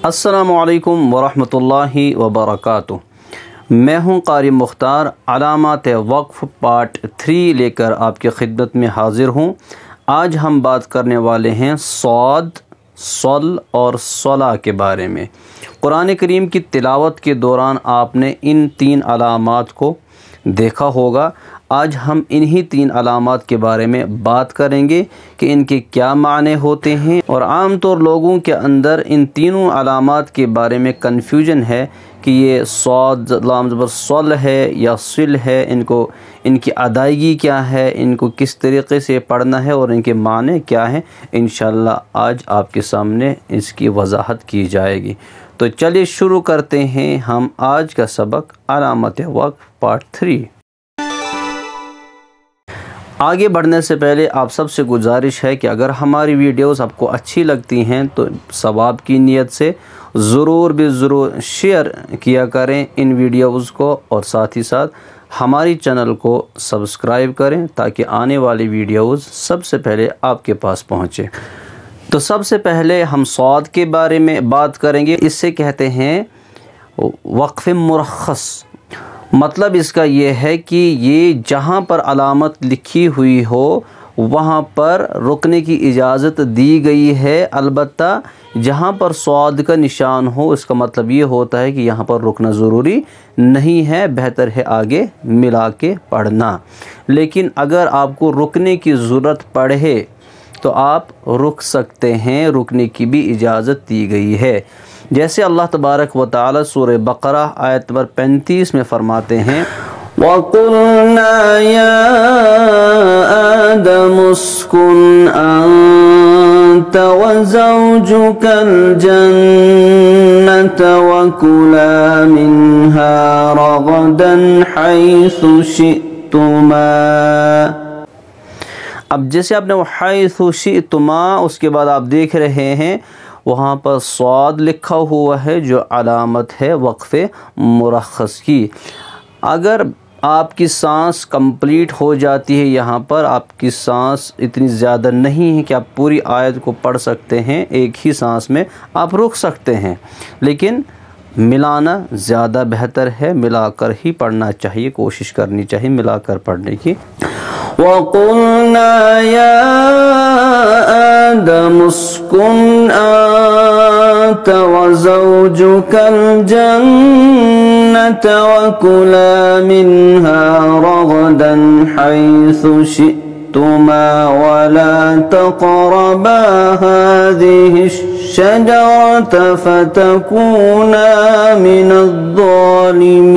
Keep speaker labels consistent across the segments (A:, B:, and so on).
A: अस्सलामु अलैकुम वरहमतुल्लाहि वबरकातुह। मैं हूं कारी मुख्तार, अलामात वक्फ पार्ट 3 लेकर आपकी खिदमत में हाज़िर हूं। आज हम बात करने वाले हैं सौद, सल और सला के बारे में। कुरान करीम की तिलावत के दौरान आपने इन 3 अलामात को देखा होगा। आज हम इन्हीं 3 अलामात के बारे में बात करेंगे कि इनके क्या माने होते हैं, और आम तौर लोगों के अंदर इन तीनों अलामात के बारे में कन्फ्यूजन है कि ये सौद लाम ज़बर सल है या सिल है, इनकी अदायगी क्या है, इनको किस तरीक़े से पढ़ना है और इनके माने क्या हैं। इंशाअल्लाह आज आपके सामने इसकी वजाहत की जाएगी। तो चलिए शुरू करते हैं हम आज का सबक अलामत वक्फ पार्ट 3। आगे बढ़ने से पहले आप सबसे गुजारिश है कि अगर हमारी वीडियोस आपको अच्छी लगती हैं तो सवाब की नीयत से ज़रूर शेयर किया करें इन वीडियोस को, और साथ ही साथ हमारी चैनल को सब्सक्राइब करें ताकि आने वाली वीडियोस सबसे पहले आपके पास पहुँचे। तो सबसे पहले हम सौद के बारे में बात करेंगे। इससे कहते हैं वक्फ़ मुरख्खस। मतलब इसका ये है कि ये जहाँ पर अलामत लिखी हुई हो वहाँ पर रुकने की इजाज़त दी गई है, अलबत्ता जहाँ पर सौद का निशान हो इसका मतलब ये होता है कि यहाँ पर रुकना ज़रूरी नहीं है, बेहतर है आगे मिला के पढ़ना। लेकिन अगर आपको रुकने की ज़रूरत पड़े तो आप रुक सकते हैं, रुकने की भी इजाज़त दी गई है। जैसे अल्लाह तबारक व तआला सूरह बकरा आयत नंबर 35 में फरमाते हैं, वक़ुल्ना या आदम उस्कुन अंत व ज़ौजुकल जन्नत व कुला मिन्हा रगदन हैसु शि'तुमा। अब जैसे आपने वो हैसु शि'तुमा, उसके बाद आप देख रहे हैं वहाँ पर सौद लिखा हुआ है जो अलामत है वक्फ़े मुरख्खस की। अगर आपकी सांस कंप्लीट हो जाती है, यहाँ पर आपकी सांस इतनी ज़्यादा नहीं है कि आप पूरी आयत को पढ़ सकते हैं, एक ही सांस में आप रुक सकते हैं, लेकिन मिलाना ज़्यादा बेहतर है, मिलाकर ही पढ़ना चाहिए, कोशिश करनी चाहिए मिलाकर पढ़ने की। वक़ुल्ना या आदम उस्कुन अंत व ज़ौजुकल जन्नत व कुला मिन्हा रगदन हैसु शि'तुमा व ला तक़रबा हाज़िहि शजरत फतकूना मिनज़ ज़ालिमीन।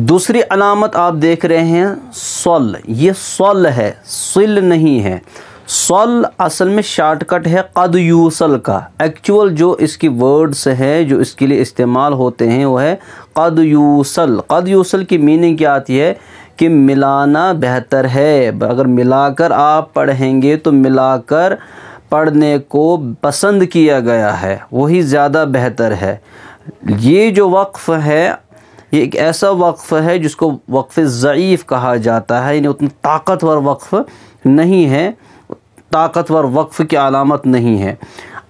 A: दूसरी अलामत आप देख रहे हैं सल। ये सल है, सिल नहीं है। सल असल में शॉर्टकट है कद यूसल का। एक्चुअल जो इसकी वर्ड्स है जो इसके लिए इस्तेमाल होते हैं वो है कद यूसल। कद यूसल की मीनिंग क्या आती है कि मिलाना बेहतर है। अगर मिलाकर आप पढ़ेंगे तो मिलाकर पढ़ने को पसंद किया गया है, वही ज़्यादा बेहतर है। ये जो वक्फ़ है ये एक ऐसा वक्फ़ है जिसको वक्फ़ ज़ईफ़ कहा जाता है, यानी उतना ताकतवर वक्फ़ नहीं है, ताकतवर वक्फ़ की अलामत नहीं है।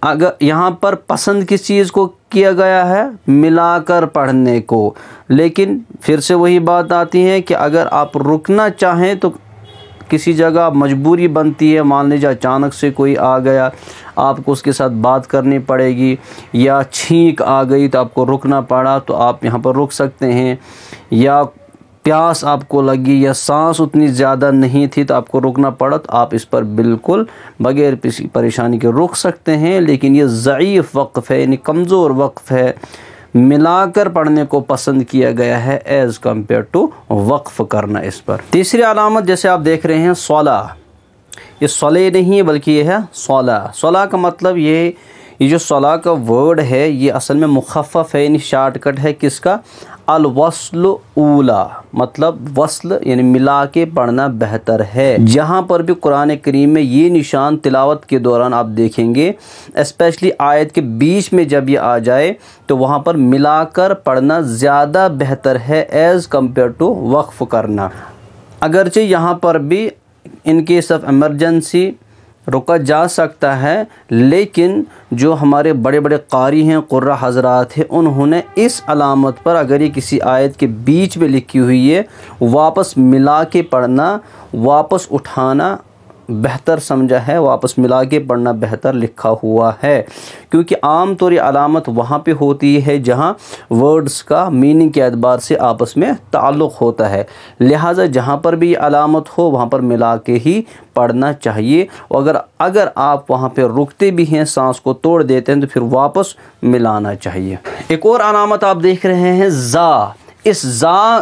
A: अगर यहाँ पर पसंद किस चीज़ को किया गया है, मिलाकर पढ़ने को। लेकिन फिर से वही बात आती है कि अगर आप रुकना चाहें तो किसी जगह मजबूरी बनती है, मान लीजिए अचानक से कोई आ गया, आपको उसके साथ बात करनी पड़ेगी, या छींक आ गई तो आपको रुकना पड़ा, तो आप यहाँ पर रुक सकते हैं। या प्यास आपको लगी या सांस उतनी ज़्यादा नहीं थी तो आपको रुकना पड़ा, तो आप इस पर बिल्कुल बग़ैर किसी परेशानी के रुक सकते हैं। लेकिन ये ज़ईफ़ वक्फ़ है, यानी कमज़ोर वक्फ़ है, मिलाकर पढ़ने को पसंद किया गया है एज़ कम्पेयर टू वक्फ़ करना इस पर। तीसरी अलामत जैसे आप देख रहे हैं सला। ये सले नहीं है बल्कि ये है सला। सला का मतलब ये जो सला का वर्ड है ये असल में मुखफ़फ़ है, यानी शॉर्टकट है किसका, अल वस्ल ऊला, मतलब वस्ल यानी मिला के पढ़ना बेहतर है। जहाँ पर भी कुरान करीम में ये निशान तिलावत के दौरान आप देखेंगे, स्पेशली आयत के बीच में जब ये आ जाए तो वहाँ पर मिलाकर पढ़ना ज़्यादा बेहतर है एज़ कम्पेयर टू वक्फ़ करना। अगरचे यहाँ पर भी इन केस ऑफ एमरजेंसी रुका जा सकता है, लेकिन जो हमारे बड़े बड़े कारी हैं, कुर्रा हज़रात हैं, उन्होंने इस अलामत पर अगर ये किसी आयत के बीच में लिखी हुई है, वापस मिला के पढ़ना, वापस उठाना बेहतर समझा है, वापस मिला के पढ़ना बेहतर लिखा हुआ है, क्योंकि आम तौर ये अलामत वहाँ पे होती है जहाँ वर्ड्स का मीनिंग के एतबार से आपस में ताल्लुक़ होता है। लिहाजा जहाँ पर भी ये अलामत हो वहाँ पर मिला के ही पढ़ना चाहिए। और अगर आप वहाँ पे रुकते भी हैं, सांस को तोड़ देते हैं, तो फिर वापस मिलाना चाहिए। एक और अलामत आप देख रहे हैं ज़ा। इस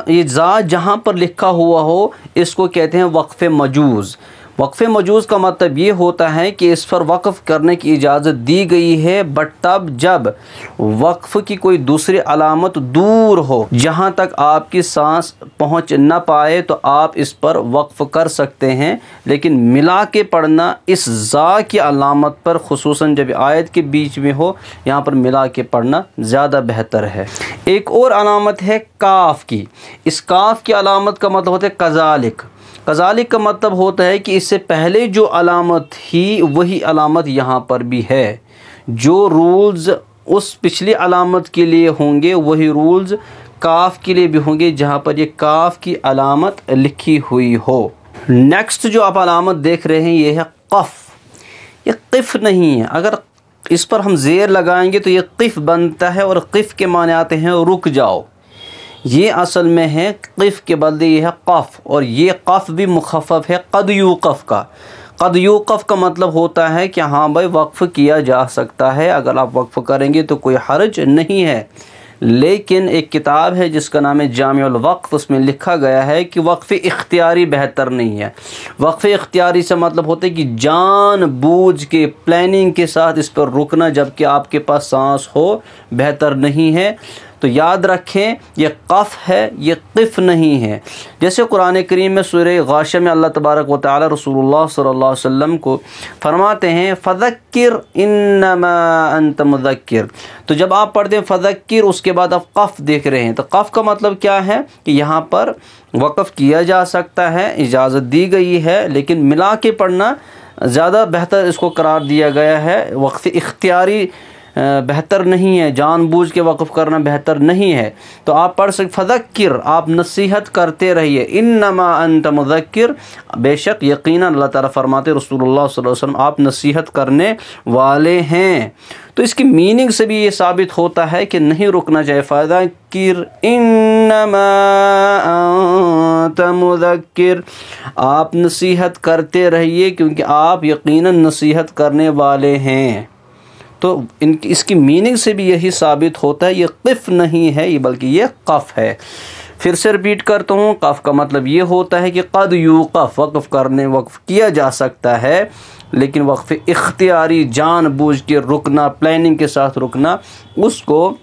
A: ये ज़ा जहाँ पर लिखा हुआ हो इसको कहते हैं वक्फ़े मजूज़। वक्फ़े मजूज़ का मतलब ये होता है कि इस पर वक़्फ़ करने की इजाज़त दी गई है, बट तब जब वक्फ़ की कोई दूसरी अलामत दूर हो, जहाँ तक आपकी सांस पहुँच न पाए, तो आप इस पर वक़्फ़ कर सकते हैं। लेकिन मिला के पढ़ना इस ज़ा की अलामत पर, खुसूसन जब आयत के बीच में हो, यहाँ पर मिला के पढ़ना ज़्यादा बेहतर है। एक और अलामत है काफ़ की। इस काफ़ की अलामत का मतलब होता है कज़ालिक। कज़ालिक का मतलब होता है कि इससे पहले जो अलामत थी वही अलामत यहाँ पर भी है। जो रूल्स उस पिछली अलामत के लिए होंगे वही रूल्स काफ़ के लिए भी होंगे, जहाँ पर ये काफ़ की अलामत लिखी हुई हो। नेक्स्ट जो आप अलामत देख रहे हैं ये है क़फ़। ये क़िफ़ नहीं है। अगर इस पर हम ज़ेर लगाएंगे तो ये क़िफ़ बनता है, और क़िफ़ के माने आते हैं रुक जाओ। ये असल में है क़िफ़ के बदले ये है क़फ़, और ये क़फ़ भी मुख़फ़फ़ है क़द यूक़फ़ का। क़द यूक़फ़ का मतलब होता है कि हाँ भाई वक़्फ़ किया जा सकता है, अगर आप वक़्फ़ करेंगे तो कोई हर्ज नहीं है। लेकिन एक किताब है जिसका नाम है जामिउल वक़्फ़, उसमें लिखा गया है कि वक़्फ़ इख्तियारी बेहतर नहीं है। वक़्फ़ इख्तियारी से मतलब होता है कि जान बूझ के प्लानिंग के साथ इस पर रुकना जबकि आपके पास सांस हो, बेहतर नहीं है। तो याद रखें ये क़फ़ है, ये क़िफ़ नहीं है। जैसे कुरान करीम में सूरह गाशिया में अल्लाह तबारक व तआला रसूलुल्लाह सल्लल्लाहु अलैहि वसल्लम को फरमाते हैं फ़ज़क्किर इन्नमा अंत मुज़क्किर। तो जब आप पढ़ते हैं फ़ज़क्किर, उसके बाद आप क़फ़ देख रहे हैं, तो क़फ़ का मतलब क्या है कि यहाँ पर वक़्फ़ किया जा सकता है, इजाज़त दी गई है, लेकिन मिला के पढ़ना ज़्यादा बेहतर इसको करार दिया गया है। वक़्फ़ इख्तियारी बेहतर नहीं है, जानबूझ के वक़्फ़ करना बेहतर नहीं है। तो आप पढ़ सकते फ़ज़क्किर, आप नसीहत करते रहिए, इन्नमा अंत मुज़क्किर, बेशक यकीनन अल्लाह ताला फरमाते रसूलुल्लाह सल्लल्लाहु अलैहि वसल्लम आप नसीहत करने वाले हैं। तो इसकी मीनिंग से भी ये साबित होता है कि नहीं रुकना चाहिए। फ़ज़क्किर इन्नमा अंत मुज़क्किर, आप नसीहत करते रहिए क्योंकि आप यकीनन नसीहत करने वाले हैं। तो इसकी मीनिंग से भी यही साबित होता है ये क़िफ़ नहीं है, ये बल्कि ये क़फ़ है। फिर से रिपीट करता हूँ, क़फ़ का मतलब ये होता है कि क़द यूक़फ़, वक़्फ़ किया जा सकता है, लेकिन वक़्फ़ इख्तियारी जानबूझ के रुकना, प्लानिंग के साथ रुकना, उसको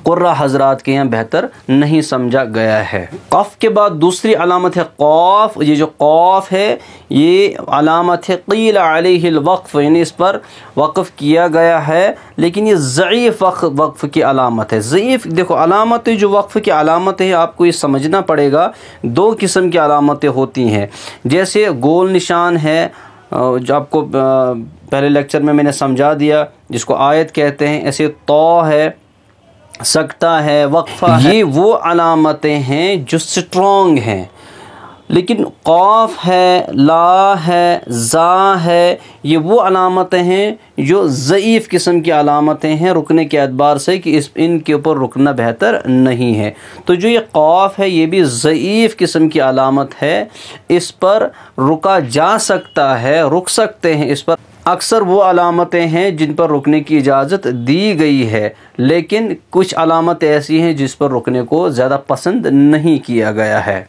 A: कुर्रा हज़रात के यहाँ बेहतर नहीं समझा गया है। क़फ़ के बाद दूसरी अलामत है क़ाफ़। ये जो क़ाफ़ है ये अलामत है क़ील अलैहिल वक़्फ़, यानी इस पर वक़्फ़ किया गया है, लेकिन ये ज़ईफ़ वक़्फ़ की अलामत है। ज़ईफ़ देखो अलामतें जो वक़्फ़ की अलामतें हैं आपको ये समझना पड़ेगा। दो किस्म की अलामतें होती हैं, जैसे गोल निशान है जो आपको पहले लेक्चर में मैंने समझा दिया, जिसको आयत कहते हैं। ऐसे तो है, सकता है, वक्फा है, ये वो अलामतें हैं जो स्ट्रॉन्ग हैं। लेकिन क़ाफ़ है, ला है, ज़ा है, ये वो अलामतें हैं जो ज़ईफ़ किस्म की अलामतें हैं रुकने के एतबार से, कि इनके ऊपर रुकना बेहतर नहीं है। तो जो ये क़ाफ़ है ये भी ज़ईफ़ किस्म की अलामत है, इस पर रुका जा सकता है, रुक सकते हैं इस पर। अक्सर वो अलामतें हैं जिन पर रुकने की इजाज़त दी गई है, लेकिन कुछ अलामतें ऐसी हैं जिस पर रुकने को ज़्यादा पसंद नहीं किया गया है।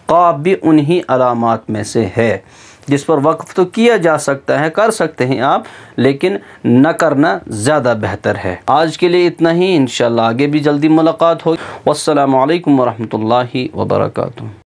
A: क़ाफ़ भी उन्हीं अलामात में से है जिस पर वक़्फ़ तो किया जा सकता है, कर सकते हैं आप, लेकिन न करना ज़्यादा बेहतर है। आज के लिए इतना ही, इंशाअल्लाह आगे भी जल्दी मुलाकात होगी। वस्सलामु अलैकुम वरहमतुल्लाहि वबरकातुहू।